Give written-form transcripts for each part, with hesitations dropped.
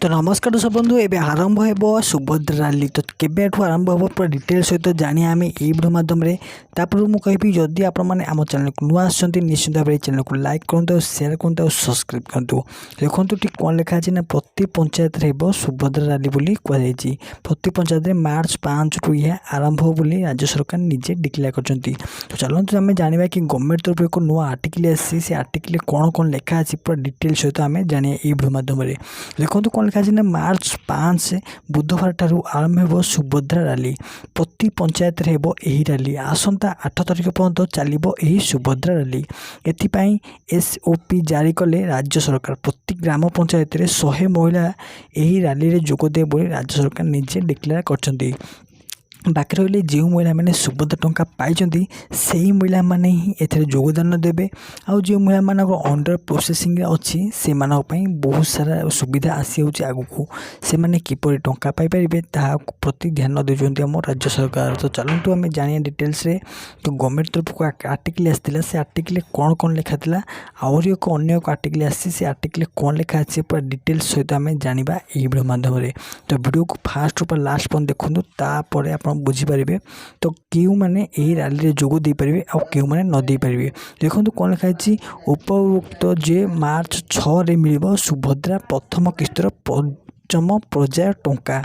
तो नमस्कार दर्शक बंधु एवं आरंभ हो सुभद्रा रैली तो केबेठू आरंभ हो पूरा डिटेल सहित जानिए आम ये वीडियो माध्यम तापर मुझे कहबी जदि आप चैनल को नुआ आसती निश्चित भाव चैनल को लाइक करूँ शेयर करूँ सब्सक्राइब करूँ। देखो ठीक कौन लिखा है ना प्रति पंचायत हो सुभद्रा रैली बोली कहुई प्रति पंचायत मार्च 5 रु यह आरंभ हो बोली राज्य सरकार निजे डिक्लेयर कर। तो चलते आम जाना कि गवर्नमेंट तरफ एक नुआ आर्टिकल आसी से आर्टिकल कौन कौन लिखा है पूरा डिटेल सहित आम जाना ये वीडियो माध्यम देखो कौन लिखा है मार्च 5 बुधवार ठारू आरंभ हो सुभद्रा रैली प्रति पंचायत हो यही रैली आसंता 8 तारिख पर्यंत चलो यही सुभद्रा रैली एथिपाई एसओपी जारी कले राज्य सरकार प्रति ग्राम पंचायत 100 महिला यही रैली रे जोगदे बोली राज्य सरकार निजे डिक्लेयर कर। बाकी रही जो महिला मैंने सुभद्रा टंका पाई से ही महिला मैंने ही एथिरे योगदान देवे आउ जो महिला मान अंडर प्रोसेसिंग अच्छी से बहुत सारा सुविधा आसी आगू से मैंने किपर टंका पाइपर प्रति ध्यान देते आम राज्य सरकार। तो चलतु आम जानिए डिटेल्स रे तो गवर्नमेंट तरफ को आर्टिकल आसाला से आर्टिकल कौन कौन लिखा था आहरी एक अन्य एक आर्टिकल आसी से आर्टिकल कौन लिखा है पूरा डिटेल्स सहित आम जाना ये वीडियो माध्यम तो वीडियो को फास्ट ऊपर लास्ट पर्यंत देखूँ तापर आप बुझीपारे तो क्यों मैंने यही रैली जोग दे पारे आ क्यों मैंने न दे पारे। देखो कौन लिखाई उपरोक्त जे मार्च 6 रे मिल सुभद्रा प्रथम किस्तर पंचम पर्याय टंका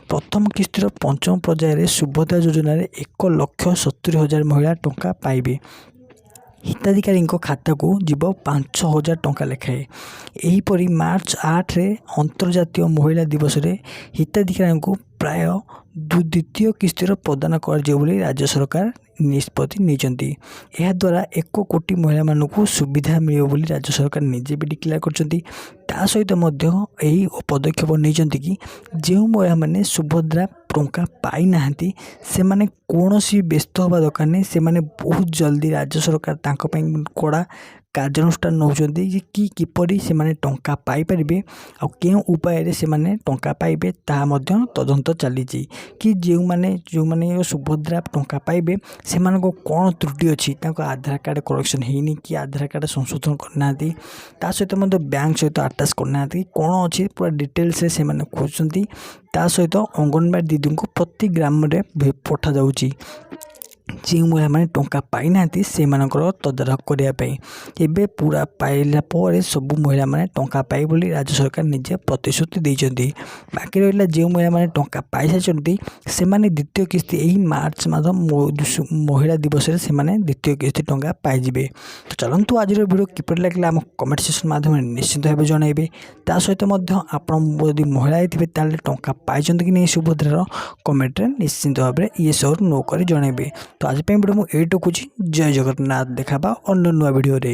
प्रथम किस्तर पंचम पर्याय सुभद्रा योजना 1,70,000 महिला टंका पाइबे हिताधिकारी खाता को जीव 5,000 टंका लेखाए। यहीपरी मार्च 8 रे अंतर्जातीय महिला दिवस रे हिताधिकारी को प्राय द्वितीय किस्तर प्रदान कर राज्य सरकार निष्पत्ति नहीं द्वारा 1 कोटी महिला मानू सुविधा मिले बोली राज्य सरकार निजे भी डिक्लेयर कर सहित यही पदक्षेप नहीं कि जो महिला मैंने सुभद्रा टंका पाई ना से माने कौन सी व्यस्त हवा दरकार नहीं से माने बहुत जल्दी राज्य सरकार कड़ा कार्यानुष्ठान नौकरी कि किपरि से माने टंका पाई परिबे आ केउ उपाय से माने टंका पाइबे ता मध्य तदंत चली कि जो माने सुभद्रा टंका पाइबे से मानको कौन त्रुटि अच्छी आधार कार्ड करेक्शन होनी कि आधार कार्ड संशोधन करना ता सहित बैंक सहित आटाच करना कौन अच्छी पूरा डिटेल्स से माने खोजती ता सहित अंगनवाड़ी दीदी को प्रति ग्राम रे पठा जाउची जो महिला मैंने टंका पाई ना से तदारख करने पूरा पाइला सब महिला मैंने टंका पाई बोली राज्य सरकार निजे प्रतिश्रुति देते। बाकी रहा जो महिला मैंने टंका पाई सारी से द्वितीय किस्ती यही मार्च मास महिला दिवस से द्वितीय किस्ती टंका पाइबे। तो चलतु आज वीडियो किपर लगे आम कमेंट सेक्शन माध्यम निश्चित भाव जनइबे ता सहित आप महिला थे टंका पाई कि नहीं सुभद्रार कमेंट निश्चित भाव में ये सब नो कर जनइबे। तो आज वीडियो मुझे ये टकुची जय जगन्नाथ देखा अन्य नुआ वीडियो रे।